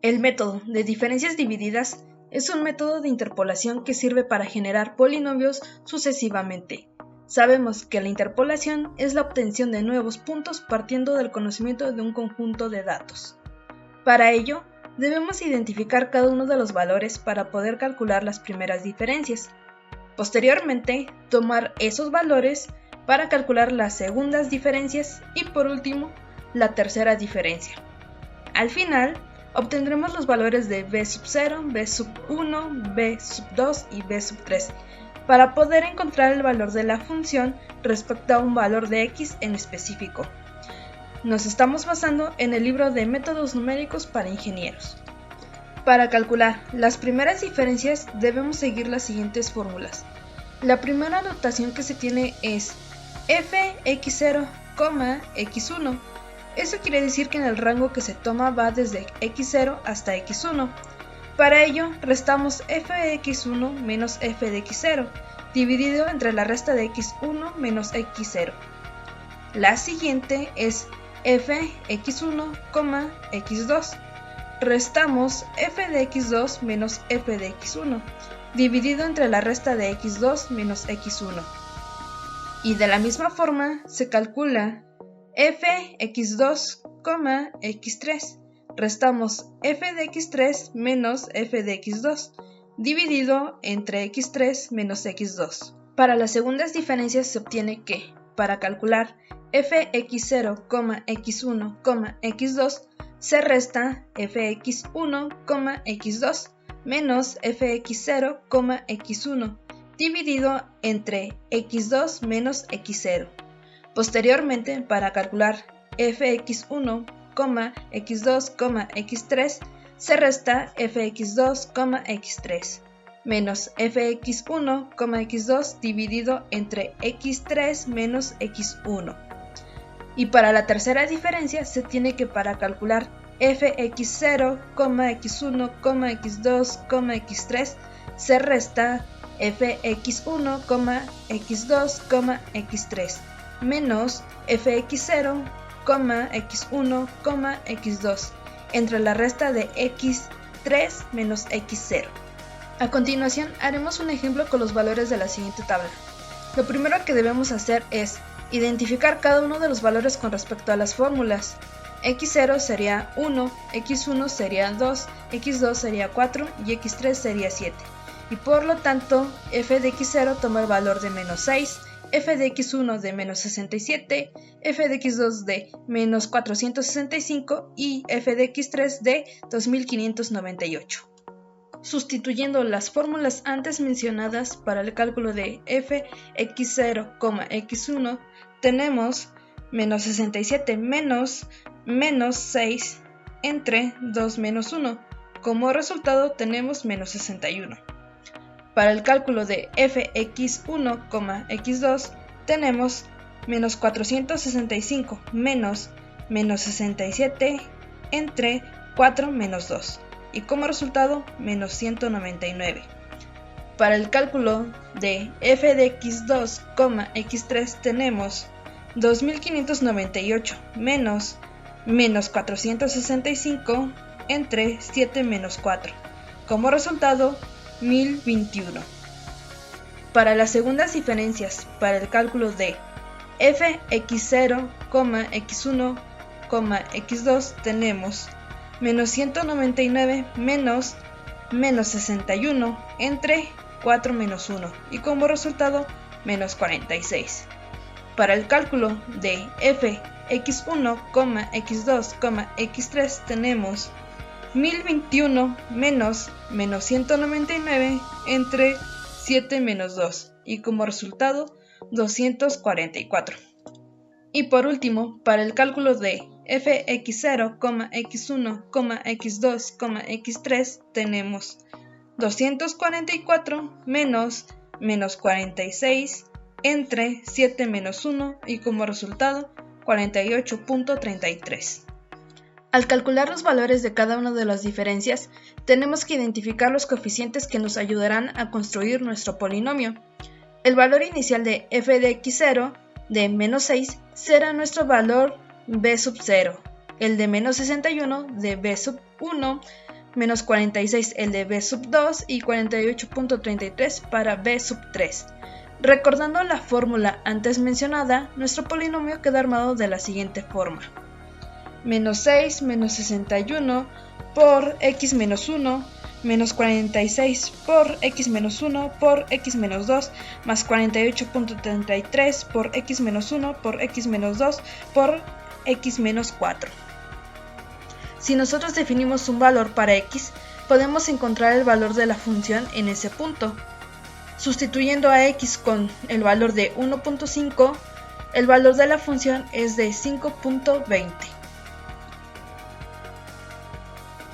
El método de diferencias divididas es un método de interpolación que sirve para generar polinomios sucesivamente. Sabemos que la interpolación es la obtención de nuevos puntos partiendo del conocimiento de un conjunto de datos. Para ello, debemos identificar cada uno de los valores para poder calcular las primeras diferencias. Posteriormente, tomar esos valores para calcular las segundas diferencias y por último, la tercera diferencia. Al final, obtendremos los valores de b sub 0, b sub 1, b sub 2 y b sub 3 para poder encontrar el valor de la función respecto a un valor de x en específico. Nos estamos basando en el libro de Métodos Numéricos para Ingenieros. Para calcular las primeras diferencias debemos seguir las siguientes fórmulas. La primera notación que se tiene es fx0, x1. Eso quiere decir que en el rango que se toma va desde x0 hasta x1. Para ello, restamos f de x1 menos f de x0, dividido entre la resta de x1 menos x0. La siguiente es f x1, x2. Restamos f de x2 menos f de x1, dividido entre la resta de x2 menos x1. Y de la misma forma se calcula fx2, x3. Restamos f de x3 menos f de x2, dividido entre x3 menos x2. Para las segundas diferencias se obtiene que, para calcular fx0, x1, x2, se resta fx1, x2 menos fx0, x1, dividido entre x2 menos x0. Posteriormente, para calcular fx1, x2, x3, se resta fx2, x3, menos fx1, x2 dividido entre x3 menos x1. Y para la tercera diferencia se tiene que para calcular fx0, x1, x2, x3, se resta fx1, x2, x3, menos fx0, x1, x2, entre la resta de x3 menos x0. A continuación haremos un ejemplo con los valores de la siguiente tabla. Lo primero que debemos hacer es identificar cada uno de los valores con respecto a las fórmulas. x0 sería 1, x1 sería 2, x2 sería 4 y x3 sería 7. Y por lo tanto, f de x0 toma el valor de menos 6, f de x1 de menos 67, f de x2 de menos 465 y f de x3 de 2598. Sustituyendo las fórmulas antes mencionadas para el cálculo de fx0, x1, tenemos menos 67 menos 6 entre 2 menos 1. Como resultado tenemos menos 61. Para el cálculo de fx1, x2 tenemos menos 465 menos 67 entre 4 menos 2 y como resultado menos 199. Para el cálculo de f de x2, x3 tenemos 2598 menos 465 entre 7 menos 4. Como resultado 1021. Para las segundas diferencias, para el cálculo de fx0, x1, x2 tenemos menos 199 menos 61 entre 4 menos 1 y como resultado menos 46. Para el cálculo de fx1, x2, x3 tenemos 1021 menos 199 entre 7 menos 2 y como resultado 244. Y por último, para el cálculo de fx0, x1, x2, x3 tenemos 244 menos 46 entre 7 menos 1 y como resultado 48.33. Al calcular los valores de cada una de las diferencias, tenemos que identificar los coeficientes que nos ayudarán a construir nuestro polinomio. El valor inicial de f de x0 de menos 6 será nuestro valor b sub 0, el de menos 61 de b sub 1 menos 46 el de b sub 2 y 48.33 para b sub 3. Recordando la fórmula antes mencionada, nuestro polinomio queda armado de la siguiente forma: menos 6 menos 61 por x menos 1 menos 46 por x menos 1 por x menos 2 más 48.33 por x menos 1 por x menos 2 por x menos 4. Si nosotros definimos un valor para x, podemos encontrar el valor de la función en ese punto. Sustituyendo a x con el valor de 1.5, el valor de la función es de 5.20.